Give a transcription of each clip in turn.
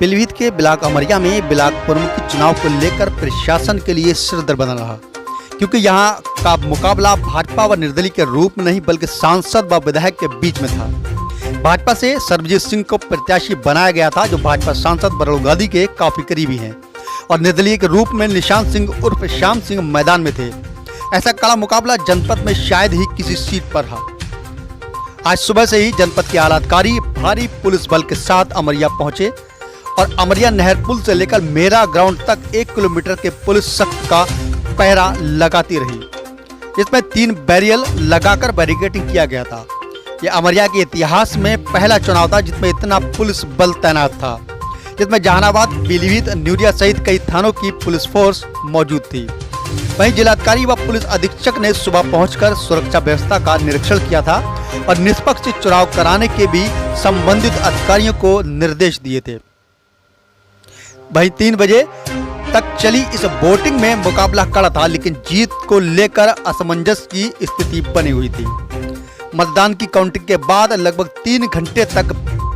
पीलीभीत के ब्लॉक अमरिया में ब्लॉक प्रमुख चुनाव को लेकर प्रशासन के लिए सिरदर्द बना रहा, क्योंकि यहां का मुकाबला भाजपा व निर्दलीय के रूप में नहीं बल्कि सांसद व विधायक के बीच में था। भाजपा से सर्वजीत सिंह को प्रत्याशी बनाया गया था, जो भाजपा सांसद बरौल गांधी के काफी करीबी हैं, और निर्दलीय के रूप में निशांत सिंह उर्फ श्याम सिंह मैदान में थे। ऐसा कड़ा मुकाबला जनपद में शायद ही किसी सीट पर रहा। आज सुबह से ही जनपद के आला अधिकारी भारी पुलिस बल के साथ अमरिया पहुंचे और अमरिया नहर पुल से लेकर मेरा ग्राउंड तक 1 किलोमीटर के पुलिस सख्त का पहरा लगाती रही। इसमें 3 बैरियल लगाकर बैरिकेडिंग किया गया था। यह अमरिया के इतिहास में पहला चुनाव था जिसमें इतना पुलिस बल तैनात था। जिसमें जहानाबाद, पीलीभीत, न्यूरिया सहित कई थानों की पुलिस फोर्स मौजूद थी। वहीं जिलाधिकारी व पुलिस अधीक्षक ने सुबह पहुंचकर सुरक्षा व्यवस्था का निरीक्षण किया था और निष्पक्ष चुनाव कराने के भी संबंधित अधिकारियों को निर्देश दिए थे। वहीं 3 बजे तक चली इस वोटिंग में मुकाबला कड़ा था, लेकिन जीत को लेकर असमंजस की स्थिति बनी हुई थी। मतदान की काउंटिंग के बाद लगभग 3 घंटे तक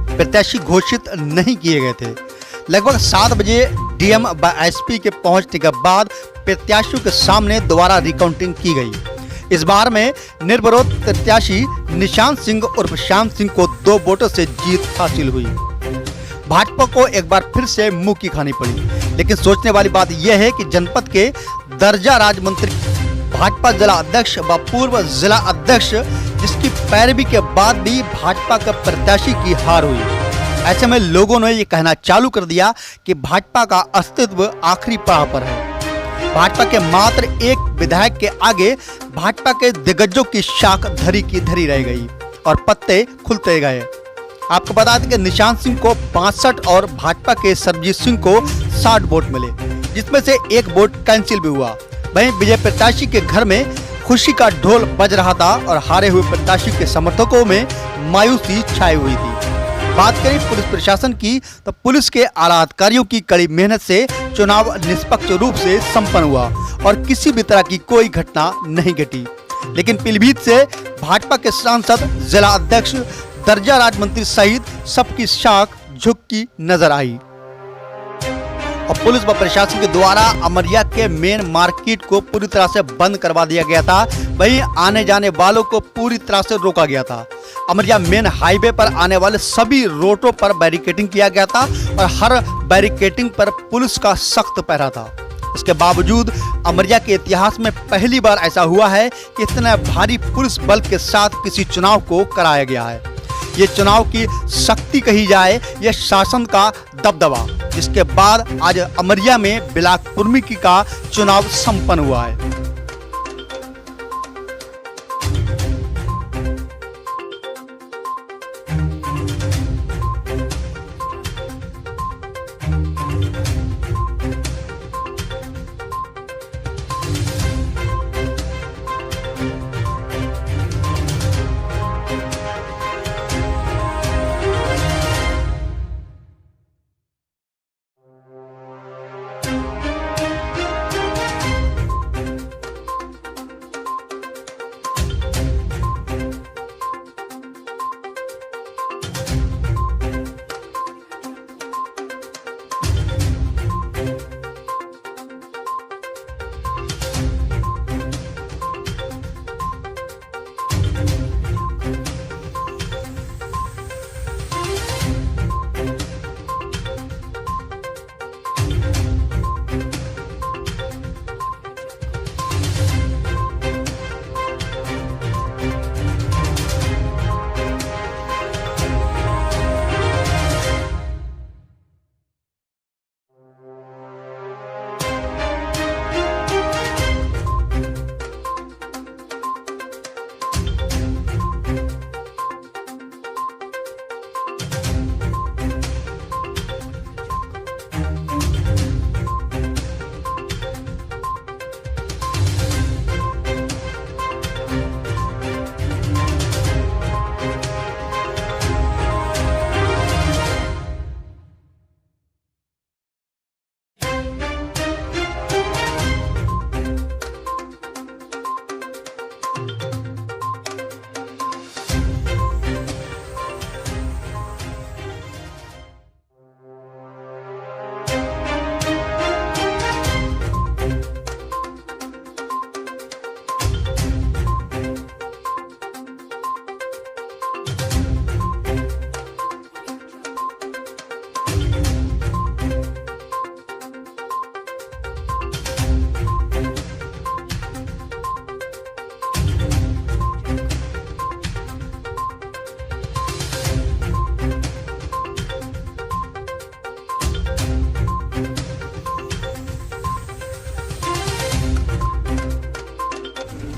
प्रत्याशी घोषित नहीं किए गए थे। लगभग 7 बजे डीएम व एसपी के पहुंचने के बाद प्रत्याशियों के सामने दोबारा रिकाउंटिंग की गई। इस बार में निर्विरोध प्रत्याशी निशांत सिंह उर्फ श्याम सिंह को 2 वोटों से जीत हासिल हुई। भाजपा को एक बार फिर से मुंह की खानी पड़ी, लेकिन सोचने वाली बात यह है कि जनपद के दर्जा राज मंत्री, भाजपा जिला अध्यक्ष व पूर्व जिला अध्यक्ष, जिसकी पैरवी के बाद भी भाजपा के प्रत्याशी की हार हुई। ऐसे में लोगों ने ये कहना चालू कर दिया कि भाजपा का अस्तित्व आखिरी पड़ाव पर है। भाजपा के मात्र एक विधायक के आगे भाजपा के दिग्गजों की शाख धरी की धरी रह गई और पत्ते खुलते गए। आपको बता दें कि निशांत सिंह को 65 और भाजपा के सर्वजीत सिंह को 60 वोट मिले, जिसमें से 1 वोट कैंसिल भी हुआ। वहीं विजय प्रत्याशी के घर में खुशी का ढोल बज रहा था और हारे हुए प्रत्याशी के समर्थकों में मायूसी छाई हुई थी। बात करें पुलिस प्रशासन की, तो पुलिस के आला अधिकारियों की कड़ी मेहनत से चुनाव निष्पक्ष रूप से संपन्न हुआ और किसी भी तरह की कोई घटना नहीं घटी। लेकिन पीलीभीत से भाजपा के सांसद, जिला अध्यक्ष, दर्जा राज मंत्री सहित सबकी शाख झुकी नजर आई और पुलिस व प्रशासन के द्वारा अमरिया के मेन मार्केट को पूरी तरह से बंद करवा दिया गया था। वहीं आने जाने वालों को पूरी तरह से रोका गया था। अमरिया मेन हाईवे पर आने वाले सभी रोडों पर बैरिकेडिंग किया गया था और हर बैरिकेडिंग पर पुलिस का सख्त पहरा था। इसके बावजूद अमरिया के इतिहास में पहली बार ऐसा हुआ है कि इतना भारी पुलिस बल के साथ किसी चुनाव को कराया गया है। ये चुनाव की शक्ति कही जाए, यह शासन का दबदबा, जिसके बाद आज अमरिया में ब्लॉक प्रमुख का चुनाव संपन्न हुआ है।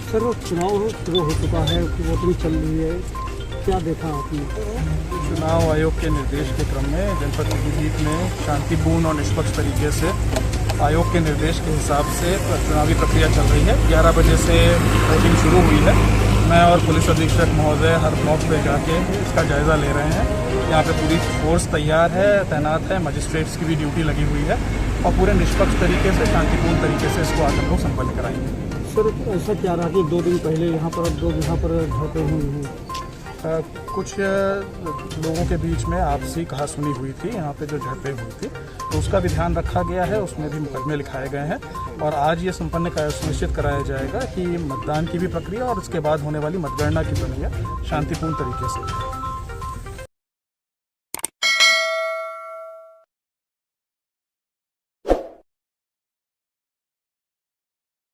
सर चुनाव शुरू हो चुका है, वोटिंग चल रही है, क्या देखा आपने? चुनाव आयोग के निर्देश के क्रम में जनपद पीलीभीत में शांतिपूर्ण और निष्पक्ष तरीके से आयोग के निर्देश के हिसाब से चुनावी प्रक्रिया चल रही है। 11 बजे से वोटिंग शुरू हुई है। मैं और पुलिस अधीक्षक महोदय हर ब्लॉक पे जाके इसका जायज़ा ले रहे हैं। यहाँ पे पूरी फोर्स तैयार है, तैनात है, मजिस्ट्रेट्स की भी ड्यूटी लगी हुई है और पूरे निष्पक्ष तरीके से, शांतिपूर्ण तरीके से इसको आज हम लोग संपन्न कराएंगे। सर ऐसा क्या रहा कि 2 दिन पहले यहाँ पर झड़पें हुई हैं? कुछ लोगों के बीच में आपसी कहासुनी हुई थी, यहाँ पे जो झड़पें हुई थी तो उसका भी ध्यान रखा गया है, उसमें भी मुकदमे लिखाए गए हैं और आज ये संपन्न सुनिश्चित कराया जाएगा कि मतदान की भी प्रक्रिया और उसके बाद होने वाली मतगणना की प्रक्रिया शांतिपूर्ण तरीके से